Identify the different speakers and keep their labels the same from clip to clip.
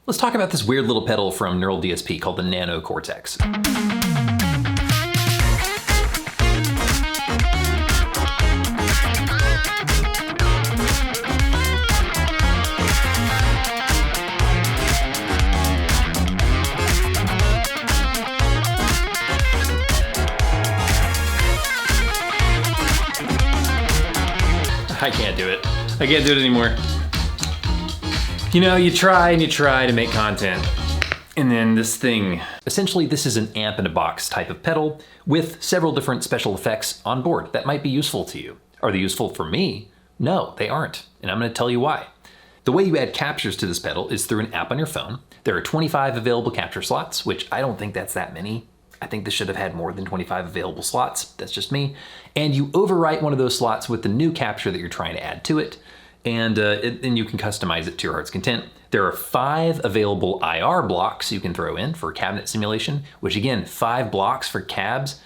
Speaker 1: Let's talk about this weird little pedal from NeuralDSP called the NanoCortex. I can't do it. I can't do it anymore. You know, you try and you try to make content, and then this thing. Essentially, this is an amp in a box type of pedal with several different special effects on board that might be useful to you. Are they useful for me? No, they aren't, and I'm gonna tell you why. The way you add captures to this pedal is through an app on your phone. There are 25 available capture slots, which I don't think that's that many. I think this should have had more than 25 available slots. That's just me. And you overwrite one of those slots with the new capture that you're trying to add to it, and then you can customize it to your heart's content. There are 5 available IR blocks you can throw in for cabinet simulation, which again, 5 blocks for cabs,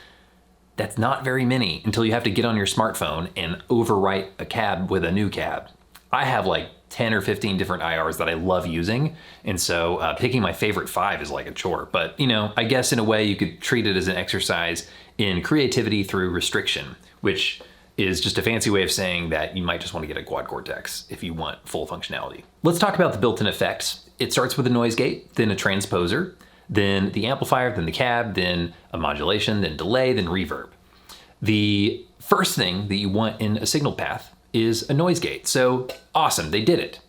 Speaker 1: that's not very many until you have to get on your smartphone and overwrite a cab with a new cab. I have like 10 or 15 different IRs that I love using, and so picking my favorite 5 is like a chore. But you know, I guess in a way you could treat it as an exercise in creativity through restriction, which is just a fancy way of saying that you might just want to get a quad cortex if you want full functionality. Let's talk about the built-in effects. It starts with a noise gate, then a transposer, then the amplifier, then the cab, then a modulation, then delay, then reverb. The first thing that you want in a signal path is a noise gate. So awesome, they did it.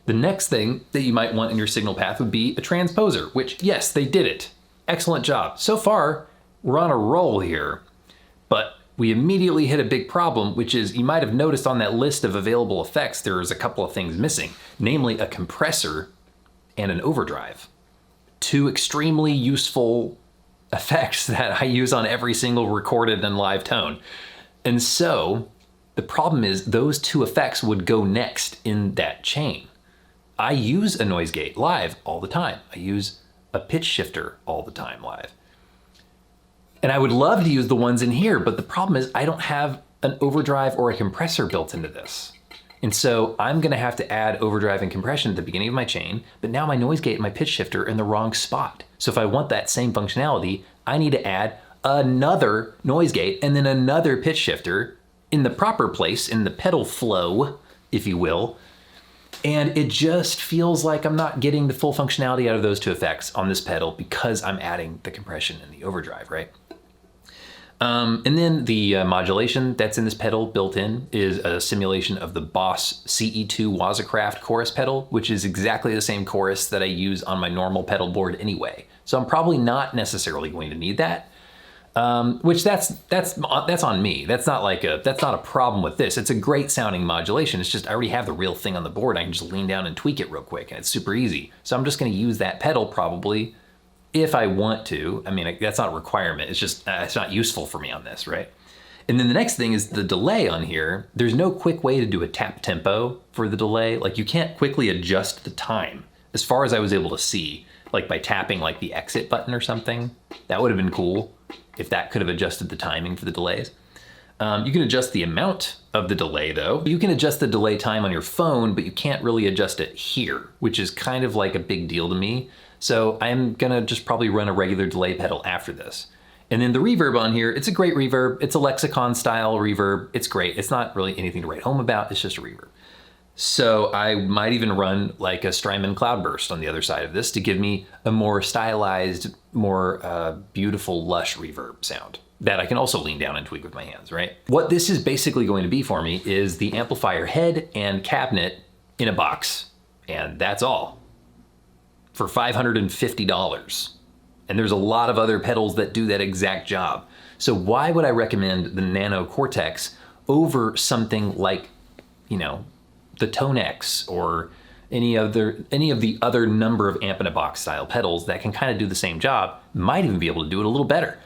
Speaker 1: The next thing that you might want in your signal path would be a transposer, which yes, they did it. Excellent job. So far, we're on a roll here, but we immediately hit a big problem, which is you might have noticed on that list of available effects, there's a couple of things missing, namely a compressor and an overdrive. 2 extremely useful effects that I use on every single recorded and live tone. And so the problem is those 2 effects would go next in that chain. I use a noise gate live all the time. I use a pitch shifter all the time live. And I would love to use the ones in here, but the problem is I don't have an overdrive or a compressor built into this. And so I'm gonna have to add overdrive and compression at the beginning of my chain, but now my noise gate and my pitch shifter are in the wrong spot. So if I want that same functionality, I need to add another noise gate and then another pitch shifter in the proper place, in the pedal flow, if you will. And it just feels like I'm not getting the full functionality out of those 2 effects on this pedal because I'm adding the compression and the overdrive, right? And then the modulation that's in this pedal built in is a simulation of the Boss CE2 Wazacraft chorus pedal, which is exactly the same chorus that I use on my normal pedal board anyway. So I'm probably not necessarily going to need that, which that's on me. That's not a problem with this. It's a great sounding modulation. It's just I already have the real thing on the board. I can just lean down and tweak it real quick, and it's super easy. So I'm just going to use that pedal probably if I want to. I mean, that's not a requirement. It's just, it's not useful for me on this, right? And then the next thing is the delay on here. There's no quick way to do a tap tempo for the delay. Like you can't quickly adjust the time as far as I was able to see, like by tapping like the exit button or something. That would have been cool if that could have adjusted the timing for the delays. You can adjust the amount of the delay though. You can adjust the delay time on your phone, but you can't really adjust it here, which is kind of like a big deal to me. So I'm gonna just probably run a regular delay pedal after this. And then the reverb on here, it's a great reverb. It's a lexicon style reverb. It's great. It's not really anything to write home about. It's just a reverb. So I might even run like a Strymon Cloudburst on the other side of this to give me a more stylized, more beautiful, lush reverb sound that I can also lean down and tweak with my hands, right? What this is basically going to be for me is the amplifier head and cabinet in a box, and that's all for $550. And there's a lot of other pedals that do that exact job. So why would I recommend the NanoCortex over something like, you know, the Tonex or any of the other number of amp in a box style pedals that can kind of do the same job, might even be able to do it a little better?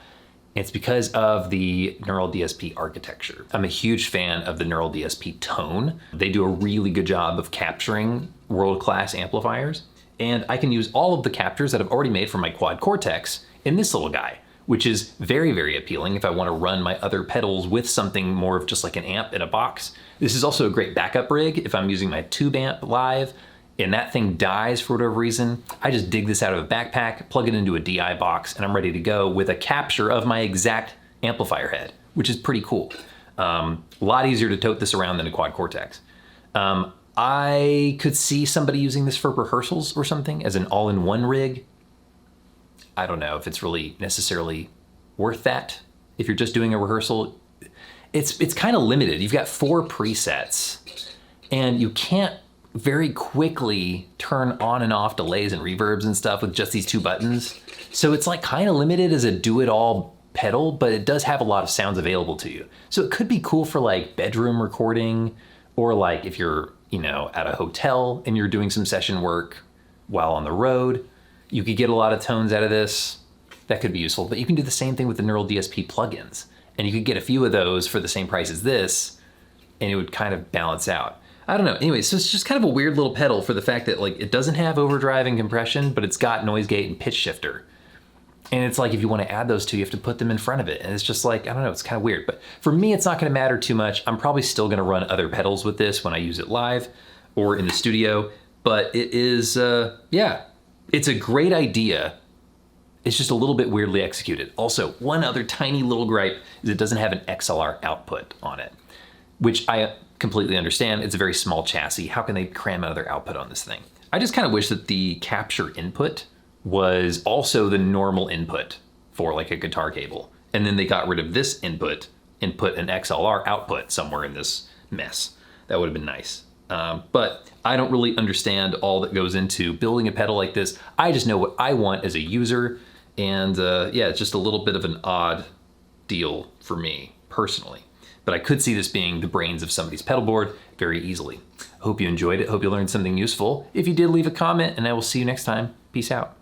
Speaker 1: It's because of the NeuralDSP architecture. I'm a huge fan of the NeuralDSP tone. They do a really good job of capturing world-class amplifiers. And I can use all of the captures that I've already made for my quad cortex in this little guy, which is very, very appealing if I want to run my other pedals with something more of just like an amp in a box. This is also a great backup rig if I'm using my tube amp live and that thing dies for whatever reason, I just dig this out of a backpack, plug it into a DI box, and I'm ready to go with a capture of my exact amplifier head, which is pretty cool. A lot easier to tote this around than a quad Cortex. I could see somebody using this for rehearsals or something as an all-in-one rig. I don't know if it's really necessarily worth that. If you're just doing a rehearsal, it's kind of limited. You've got 4 presets, and you can't very quickly turn on and off delays and reverbs and stuff with just these 2 buttons. So it's like kind of limited as a do-it-all pedal, but it does have a lot of sounds available to you. So it could be cool for like bedroom recording, or like if you're, you know, at a hotel and you're doing some session work while on the road, you could get a lot of tones out of this. That could be useful, but you can do the same thing with the NeuralDSP plugins, and you could get a few of those for the same price as this, and it would kind of balance out. I don't know. Anyway, so it's just kind of a weird little pedal for the fact that like it doesn't have overdrive and compression, but it's got noise gate and pitch shifter. And it's like if you want to add those two, you have to put them in front of it. And it's just like, I don't know, it's kind of weird. But for me, it's not going to matter too much. I'm probably still going to run other pedals with this when I use it live or in the studio. But it is, yeah, it's a great idea. It's just a little bit weirdly executed. Also, one other tiny little gripe is it doesn't have an XLR output on it, which I completely understand. It's a very small chassis. How can they cram another output on this thing? I just kind of wish that the capture input was also the normal input for like a guitar cable. And then they got rid of this input and put an XLR output somewhere in this mess. That would have been nice. But I don't really understand all that goes into building a pedal like this. I just know what I want as a user. And yeah, it's just a little bit of an odd deal for me personally. But I could see this being the brains of somebody's pedal board very easily. Hope you enjoyed it. Hope you learned something useful. If you did, leave a comment, and I will see you next time. Peace out.